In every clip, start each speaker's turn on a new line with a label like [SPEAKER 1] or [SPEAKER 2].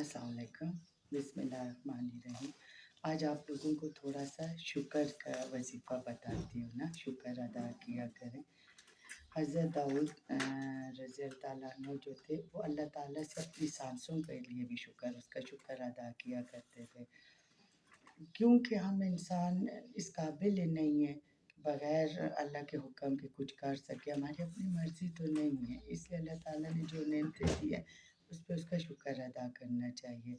[SPEAKER 1] अस्सलाम वालेकुम, बिस्मिल्लाहिर्रहमानिर्रहीम। आज आप लोगों को थोड़ा सा शुक्र का वजीफ़ा बताती हूँ ना, शुक्र अदा किया करें। हज़रत दाऊद रज़ी अल्लाह ताला अन्हु जो थे वो अल्लाह ताला से अपनी सांसों के लिए भी उसका शुक्र अदा किया करते थे, क्योंकि हम इंसान इस काबिल ही नहीं है बग़ैर अल्लाह के हुक्म के कुछ कर सके, हमारी अपनी मर्ज़ी तो नहीं है। इसलिए अल्लाह ताला ने जो नेमतें दी है उस पे उसका शुक्र अदा करना चाहिए।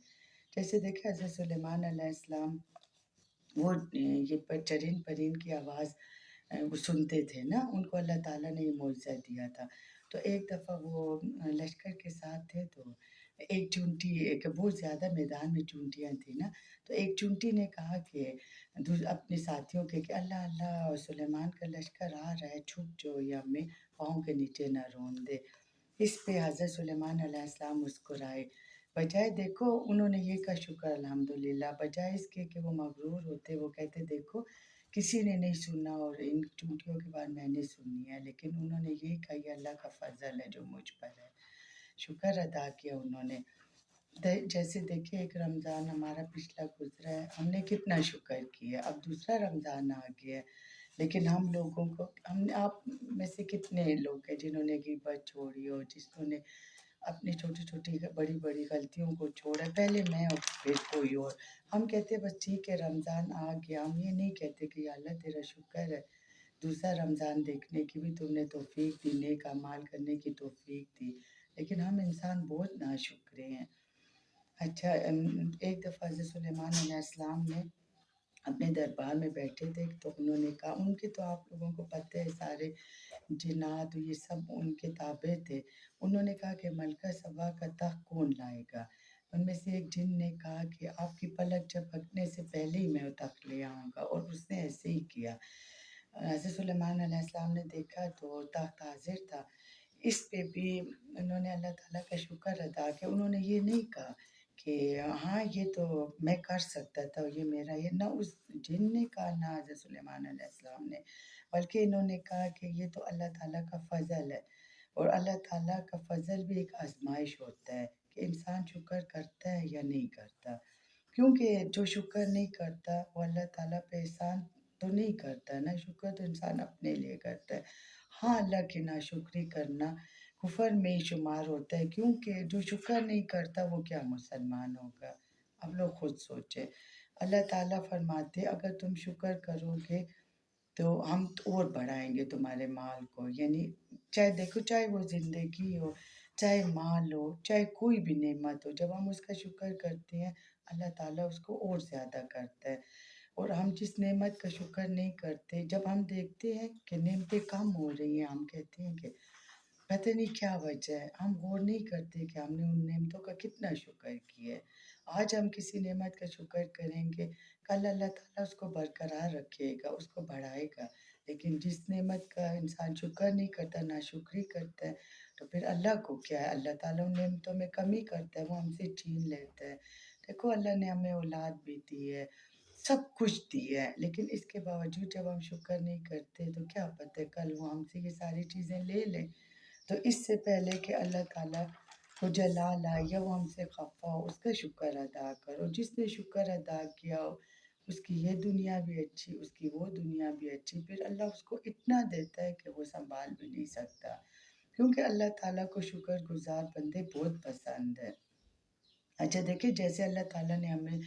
[SPEAKER 1] जैसे देखिए हज़रत सुलेमान अलैहिस्सलाम वो ये चरिंद परिंद की आवाज़ वो सुनते थे ना, उनको अल्लाह ताला ने ये मौज़ा दिया था। तो एक दफ़ा वो लश्कर के साथ थे, तो एक चूंटी एक बहुत ज़्यादा मैदान में चूंटियाँ थी ना, तो एक चूंटी ने कहा कि अपने साथियों के कि अल्लाह अल्लाह सुलेमान का लश्कर आ रहा है, छुप जाओ या हमें पाँव के नीचे ना रौंद दे। इस पे हज़रत सुलेमान अलैहिस्सलाम मुस्कुराए। बजाय देखो उन्होंने ये कहा शुक्र अल्हम्दुलिल्लाह, बजाय इसके कि वो मगरूर होते, वो कहते देखो किसी ने नहीं सुना और इन चूंटियों की बात मैंने सुनी है, लेकिन उन्होंने यही कहा ये अल्लाह का फ़ज़ल है जो मुझ पर है। शुक्र अदा किया उन्होंने। जैसे देखिए एक रमज़ान हमारा पिछला गुज़रा है, हमने कितना शुक्र किया, अब दूसरा रमज़ान आ गया है। लेकिन हम लोगों को हम आप में से कितने लोग हैं जिन्होंने ग़ीबत छोड़ी हो, जिन्होंने अपनी छोटी-छोटी बड़ी-बड़ी गलतियों को छोड़ा, पहले मैं और फिर कोई और। हम कहते हैं बस ठीक है रमज़ान आ गया, हम ये नहीं कहते कि या अल्लाह तेरा शुक्र है, दूसरा रमज़ान देखने की भी तुमने तौफ़ीक दी, नेक अमाल करने की तौफ़ीक दी। लेकिन हम इंसान बहुत नाशुक्रे हैं। अच्छा एक दफ़ा हज़रत सुलेमान अलैहिस्सलाम ने अपने दरबार में बैठे थे, तो उन्होंने कहा उनके तो आप लोगों को पता है सारे जिन्नात ये सब उनके ताबे थे। उन्होंने कहा कि मलका सबा का तख्त कौन लाएगा? उनमें से एक जिन ने कहा कि आपकी पलक झपकने से पहले ही मैं वो तख्त ले आऊँगा, और उसने ऐसे ही किया। हज़रत सुलेमान अलैहिस्सलाम ने देखा तो तख्त हाज़िर था। इस पे भी उन्होंने अल्लाह ताला का शुक्र अदा किया। उन्होंने ये नहीं कहा कि हाँ, ये तो मैं कर सकता था, ये मेरा ये ना उस जिन ने कहा ना हज़रत सुलेमान अलैहिस्सलाम ने, बल्कि इन्होंने कहा कि ये तो अल्लाह ताला का फ़ज़ल है, और अल्लाह ताला का फ़ज़ल भी एक आज़माइश होता है कि इंसान शुक्र करता है या नहीं करता। क्योंकि जो शुक्र नहीं करता वो अल्लाह ताला पे एहसान तो नहीं करता ना, शुक्र तो इंसान अपने लिए करता है। हाँ, अल्लाह की नाशुक्री करना कुफ़र में ही शुमार होता है, क्योंकि जो शुक्र नहीं करता वो क्या मुसलमान होगा? आप लोग खुद सोचें। अल्लाह ताला फरमाते अगर तुम शुक्र करोगे तो हम तो और बढ़ाएँगे तुम्हारे माल को, यानी चाहे देखो चाहे वो ज़िंदगी हो, चाहे माल हो, चाहे कोई भी नेमत हो, जब हम उसका शुक्र करते हैं, अल्लाह ताला उसको और ज़्यादा करता है। और हम जिस नेमत का शुक्र नहीं करते, जब हम देखते हैं कि नेमतें कम हो रही हैं, हम कहते हैं कि पता नहीं क्या वजह है, हम गौर नहीं करते कि हमने उन नेमतों का कितना शुक्र किया है। आज हम किसी नेमत का शुक्र करेंगे, कल अल्लाह ताला उसको बरकरार रखेगा, उसको बढ़ाएगा। लेकिन जिस नेमत का इंसान शुक्र नहीं करता, नाशुक्री करता है, तो फिर अल्लाह को क्या है? अल्लाह ताला उन नेमतों में कमी करता है, वो हमसे छीन लेता है। देखो अल्लाह ने हमें औलाद भी दी है, सब कुछ दिया है, लेकिन इसके बावजूद जब हम शुक्र नहीं करते, तो क्या पता है कल वो हमसे ये सारी चीज़ें ले लें। तो इससे पहले कि अल्लाह ताला को जलाल आए या वो हमसे ख़फ़ा हो, उसका शुक्र अदा करो। जिसने शुक्र अदा किया हो, उसकी ये दुनिया भी अच्छी, उसकी वो दुनिया भी अच्छी, फिर अल्लाह उसको इतना देता है कि वो सँभाल भी नहीं सकता। क्योंकि अल्लाह ताला को शुक्रगुज़ार बंदे बहुत पसंद है। अच्छा देखिए जैसे अल्लाह ताला ने हमें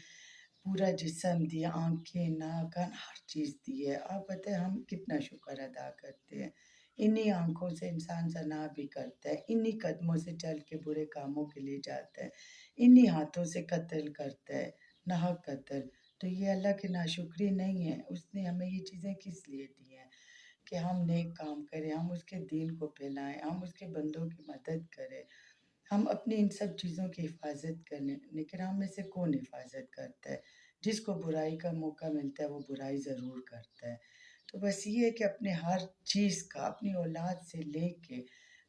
[SPEAKER 1] पूरा जिस्म दिया, आँखें, नाक, कान हर चीज़ दी है। आप बताएँ हम कितना शुक्र अदा करते हैं। इन्हीं आँखों से इंसान ज़ना भी करता है, इन्हीं कदमों से चल के बुरे कामों के लिए जाता है, इन्हीं हाथों से कत्ल करता है, नाहक कत्ल। तो ये अल्लाह की नाशुक्री नहीं है, उसने हमें ये चीज़ें किस लिए दी हैं कि हम नेक काम करें, हम उसके दीन को फैलाएँ, हम उसके बंदों की मदद करें। हम अपनी इन सब चीज़ों की हिफ़ाज़त करें, लेकिन हम में से कौन हिफ़ाज़त करता है? जिसको बुराई का मौका मिलता है, वो बुराई ज़रूर करता है। तो बस ये है कि अपने हर चीज़ का, अपनी औलाद से लेके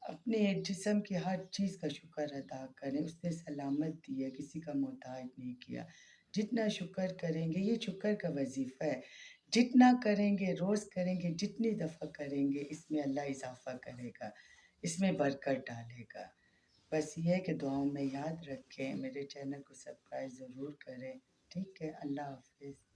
[SPEAKER 1] अपने जिस्म की हर चीज़ का शुक्र अदा करें। उसने सलामत दी है, किसी का मोहताज नहीं किया। जितना शुक्र करेंगे, ये शुक्र का वज़ीफ़ा है। जितना करेंगे, रोज़ करेंगे, जितनी दफ़ा करेंगे, इसमें अल्लाह इज़ाफ़ा करेगा, इसमें बरकत डालेगा। بس یہ ہے کہ دعاؤں میں یاد رکھیں، میرے چینل کو سبسکرائب ضرور کریں، ٹھیک ہے؟ اللہ حافظ۔